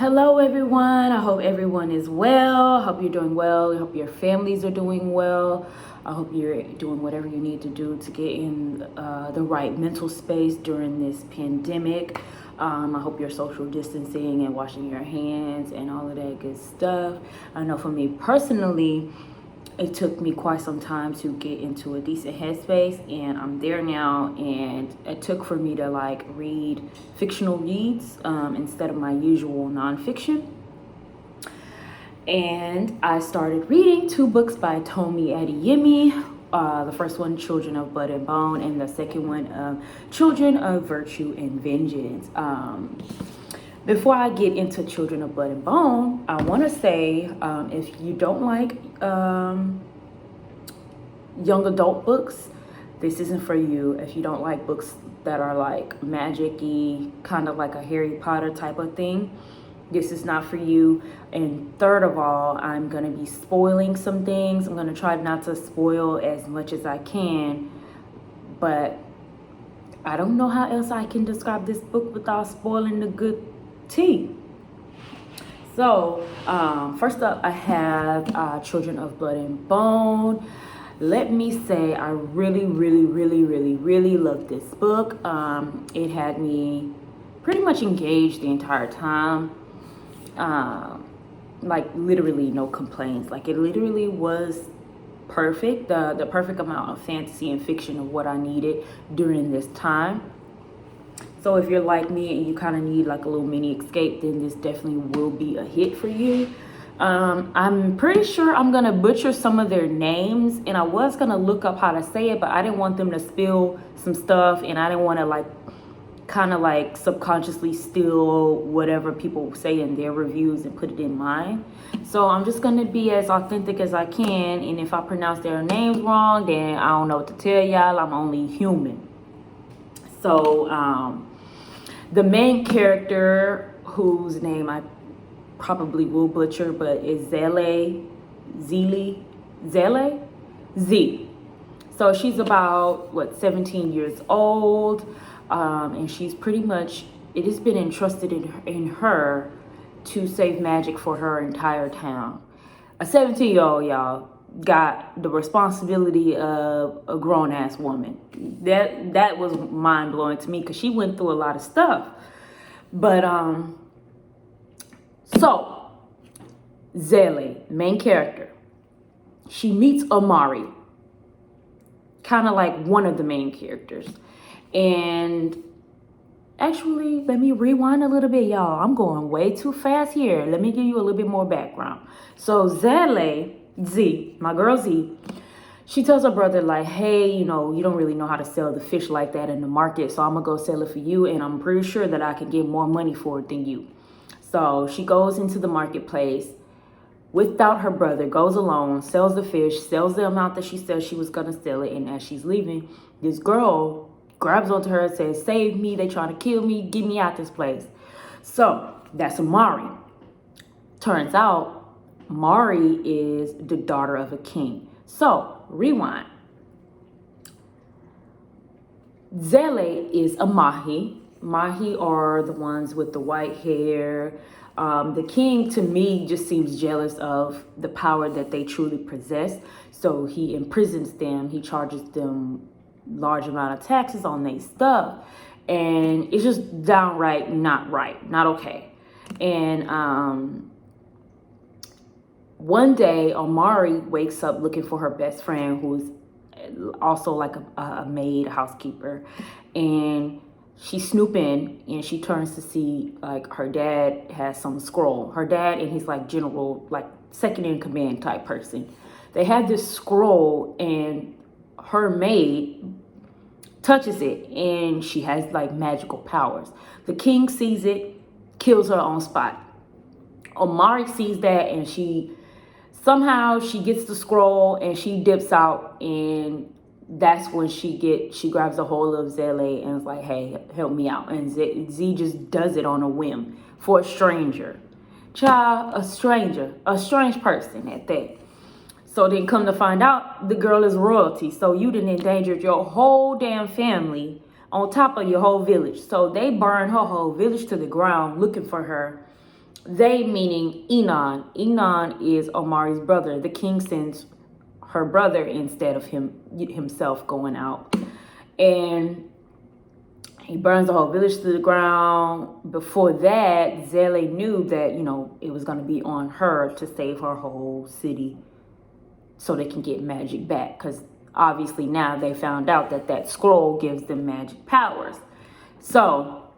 Hello, everyone. I hope everyone is well. I hope you're doing well. I hope your families are doing well. I hope you're doing whatever you need to do to get in the right mental space during this pandemic. I hope you're social distancing and washing your hands and all of that good stuff. I know for me personally, it took me quite some time to get into a decent headspace, and I'm there now. And it took for me to like read fictional reads instead of my usual nonfiction. And I started reading two books by Tomi Adeyemi. The first one, Children of Blood and Bone, and the second one, Children of Virtue and Vengeance. Before I get into Children of Blood and Bone, I want to say if you don't like young adult books, this isn't for you. If you don't like books that are like magic-y, kind of like a Harry Potter type of thing, this is not for you. And third of all, I'm going to be spoiling some things. I'm going to try not to spoil as much as I can, but I don't know how else I can describe this book without spoiling the good tea. So first up, I have Children of Blood and Bone. Let me say I really loved this book. It had me pretty much engaged the entire time. Like literally no complaints. Like it literally was perfect, the perfect amount of fantasy and fiction of what I needed during this time. So if you're like me and you kind of need like a little mini escape, then this definitely will be a hit for you. I'm pretty sure I'm gonna butcher some of their names, and I was gonna look up how to say it, but I didn't want them to spill some stuff, and I didn't want to like kind of like subconsciously steal whatever people say in their reviews and put it in mine. So I'm just gonna be as authentic as I can, and if I pronounce their names wrong, then I don't know what to tell y'all. I'm only human. So the main character, whose name I probably will butcher, but is Zele. So she's about 17 years old, and she's pretty much, it has been entrusted in her to save magic for her entire town. A 17-year-old, y'all, got the responsibility of a grown-ass woman. That was mind-blowing to me, because she went through a lot of stuff. But so Zele, main character, she meets Amari, kind of like one of the main characters. And actually, let me rewind a little bit, y'all. I'm going way too fast here. Let me give you a little bit more background. So Zele, Z, my girl Z, she tells her brother like, hey, you don't really know how to sell the fish like that in the market, so I'm gonna go sell it for you, and I'm pretty sure that I can get more money for it than you. So she goes into the marketplace without her brother, goes alone, sells the fish, sells the amount that she said she was gonna sell it, and as she's leaving, this girl grabs onto her and says, save me, they trying to kill me, get me out this place. So that's Amari. Turns out Mari is the daughter of a king. So rewind. Zele is a Mahi. Mahi are the ones with the white hair. The king, to me, just seems jealous of the power that they truly possess. So he imprisons them. He charges them large amount of taxes on their stuff. And it's just downright not right, not okay. And one day, Amari wakes up looking for her best friend, who's also like a maid, housekeeper, and she's snooping, and she turns to see like her dad has some scroll. Her dad, and he's like general, like second in command type person. They have this scroll, and her maid touches it, and she has like magical powers. The king sees it, kills her on spot. Amari sees that, and somehow she gets the scroll and she dips out, and that's when she grabs a hold of Zele and is like, hey, help me out. And Z just does it on a whim for a stranger. Child, a strange person at that. So then come to find out, the girl is royalty. So you done endangered your whole damn family on top of your whole village. So they burn her whole village to the ground looking for her. They meaning Enon. Enon is Omari's brother. The king sends her brother instead of himself going out. And he burns the whole village to the ground. Before that, Zele knew that, it was going to be on her to save her whole city so they can get magic back. Because obviously now they found out that scroll gives them magic powers. So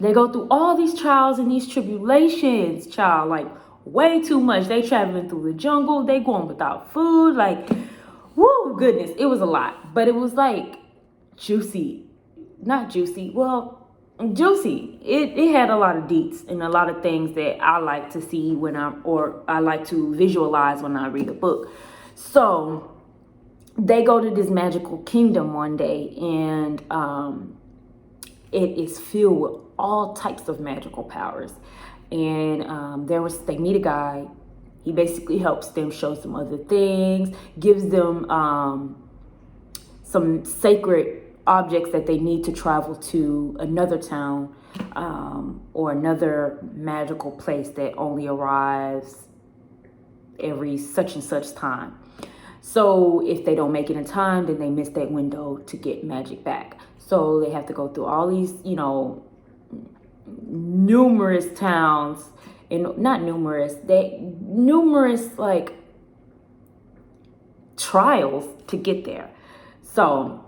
they go through all these trials and these tribulations, child, like way too much. They traveling through the jungle. They going without food. Like, whoo, goodness. It was a lot. But it was like juicy. Not juicy. Well, juicy. It had a lot of deets and a lot of things that I like to see I like to visualize when I read a book. So they go to this magical kingdom one day, and it is filled with all types of magical powers. And they meet a guy. He basically helps them show some other things, gives them some sacred objects that they need to travel to another town or another magical place that only arrives every such and such time. So if they don't make it in time, then they miss that window to get magic back. So they have to go through all these, numerous towns, and not numerous, numerous like trials to get there. So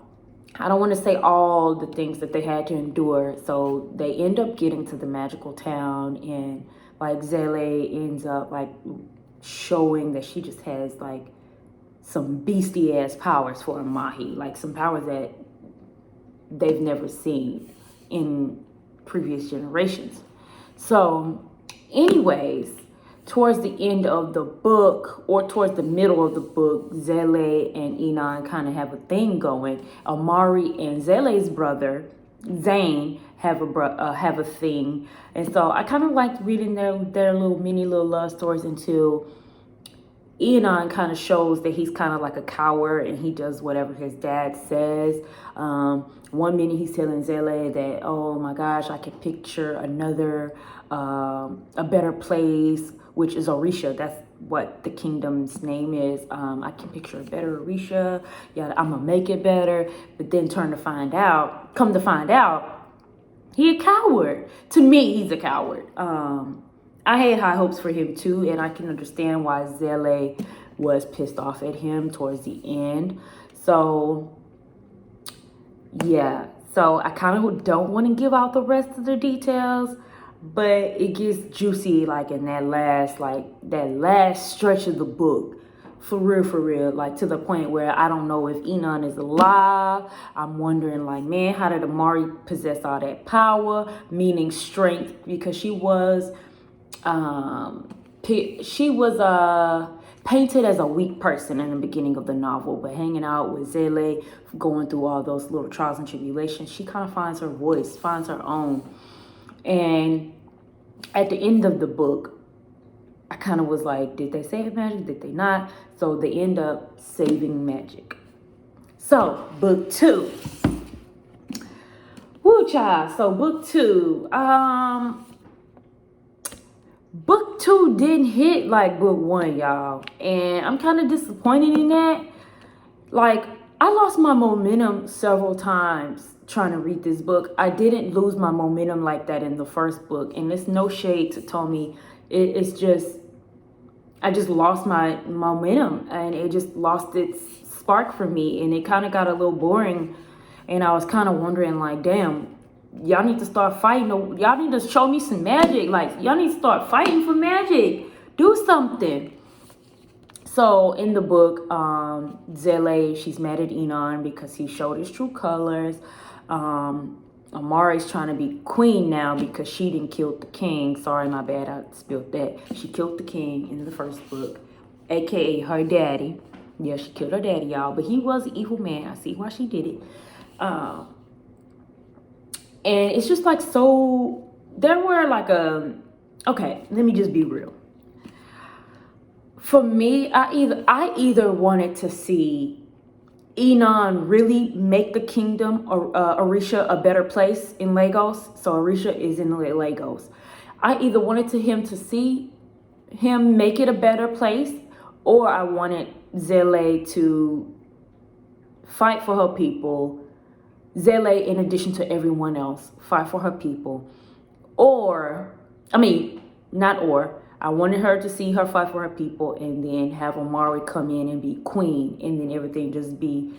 I don't want to say all the things that they had to endure. So they end up getting to the magical town, and like Zele ends up like showing that she just has like some beastie ass powers for a Mahi, like some powers that they've never seen in previous generations. So anyways, towards the end of the book, or towards the middle of the book, Zele and Enon kind of have a thing going. Omari and Zele's brother Zane have a thing, and so I kind of liked reading their little love stories until Enon kind of shows that he's kind of like a coward and he does whatever his dad says. One minute he's telling Zele that, oh my gosh, I can picture another, a better place, which is Orisha. That's what the kingdom's name is. I can picture a better Orisha. Yeah, I'm gonna make it better. But then come to find out, he a coward. To me, he's a coward. I had high hopes for him too, and I can understand why Zele was pissed off at him towards the end. So yeah, so I kind of don't want to give out the rest of the details, but it gets juicy like in that last stretch of the book. For real, like to the point where I don't know if Enon is alive. I'm wondering, like, man, how did Amari possess all that power, meaning strength, because she was painted as a weak person in the beginning of the novel, but hanging out with Zele, going through all those little trials and tribulations, she kind of finds her voice, finds her own. And at the end of the book, I kind of was like, did they save magic? Did they not? So they end up saving magic. So book 2. Woo, child. So book 2. Book 2 didn't hit like book 1, y'all. And I'm kind of disappointed in that. Like, I lost my momentum several times trying to read this book. I didn't lose my momentum like that in the first book. And it's no shade to Tomi. It's just, I just lost my momentum. And it just lost its spark for me. And it kind of got a little boring. And I was kind of wondering, like, damn, y'all need to start fighting. Y'all need to show me some magic. Like, y'all need to start fighting for magic. Do something. So in the book, Zele, she's mad at Enon because he showed his true colors. Amari's trying to be queen now because she didn't kill the king. Sorry, my bad, I spilled that. She killed the king in the first book, aka her daddy. Yeah, she killed her daddy, y'all. But he was an evil man. I see why she did it. And it's just like, so there were like okay, let me just be real. For me, I either wanted to see Enon really make the kingdom or Orisha a better place in Lagos. So Orisha is in Lagos. I either wanted him to see him make it a better place, or I wanted Zele to fight for her people. Zele, in addition to everyone else, fight for her people. Or, I mean, not or. I wanted her to see her fight for her people and then have Amari come in and be queen and then everything just be.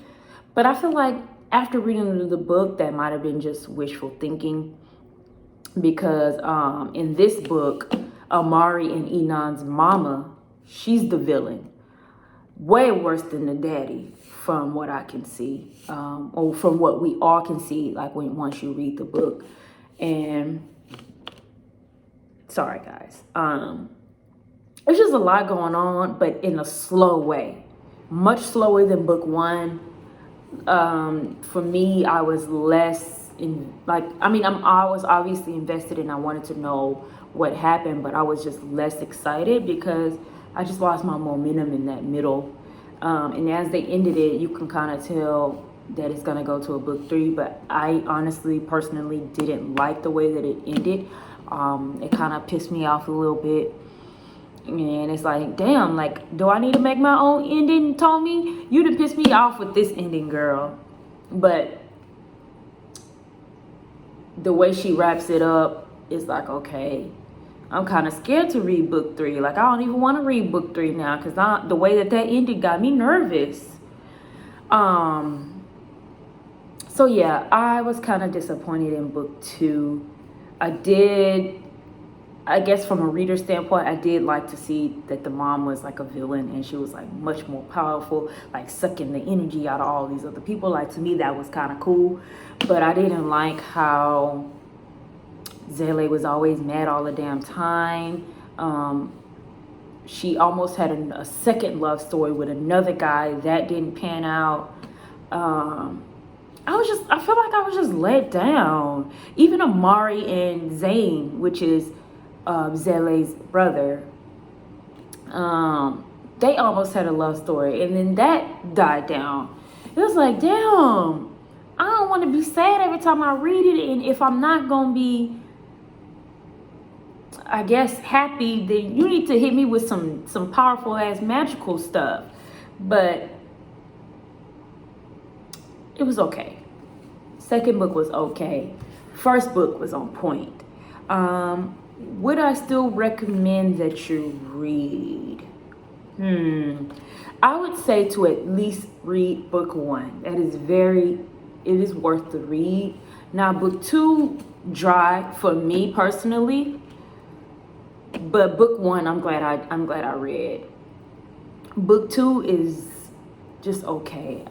But I feel like after reading the book, that might have been just wishful thinking, because in this book, Amari and Enon's mama, she's the villain. Way worse than the daddy, from what I can see, or from what we all can see, like once you read the book. And sorry guys, there's just a lot going on, but in a slow way, much slower than book one. For me, I was less in, like, I mean, I was obviously invested and I wanted to know what happened, but I was just less excited because I just lost my momentum in that middle. And as they ended it, you can kind of tell that it's gonna go to a book 3, but I honestly, personally didn't like the way that it ended. It kind of pissed me off a little bit. And it's like, damn, like, do I need to make my own ending, Tommy? You done pissed me off with this ending, girl. But the way she wraps it up is like, okay, I'm kind of scared to read book 3. Like, I don't even want to read book 3 now because the way that ended got me nervous. So yeah, I was kind of disappointed in book 2. I guess from a reader standpoint, I did like to see that the mom was like a villain and she was like much more powerful, like sucking the energy out of all these other people. Like, to me, that was kind of cool. But I didn't like how Zele was always mad all the damn time. She almost had a second love story with another guy that didn't pan out. I feel like I was just let down. Even Amari and Zane, which is Zele's brother, they almost had a love story, and then that died down. It was like, damn, I don't want to be sad every time I read it, and if I'm not gonna be, I guess, happy, then you need to hit me with some powerful ass magical stuff. But it was okay. Second book was okay. First book was on point. Would I still recommend that you read? I would say to at least read book 1. It is worth the read. Now, book 2, dry for me personally, but book 1, I'm glad I read. Book 2 is just okay.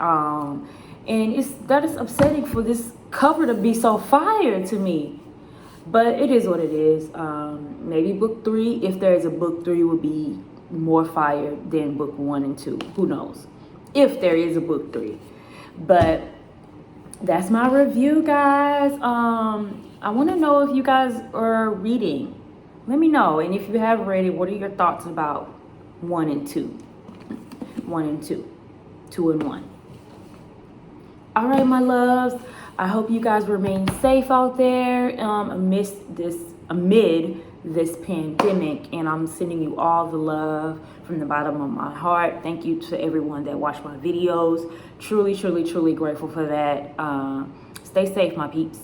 And that is upsetting for this cover to be so fire to me. But it is what it is. Maybe book 3, if there is a book 3, will be more fire than book 1 and 2. Who knows? If there is a book 3. But that's my review, guys. I want to know if you guys are reading. Let me know. And if you have read it, what are your thoughts about 1 and 2? 1 and 2. 2 and 1. All right, my loves. I hope you guys remain safe out there amid this pandemic, and I'm sending you all the love from the bottom of my heart. Thank you to everyone that watched my videos. Truly, truly, truly grateful for that. Stay safe, my peeps.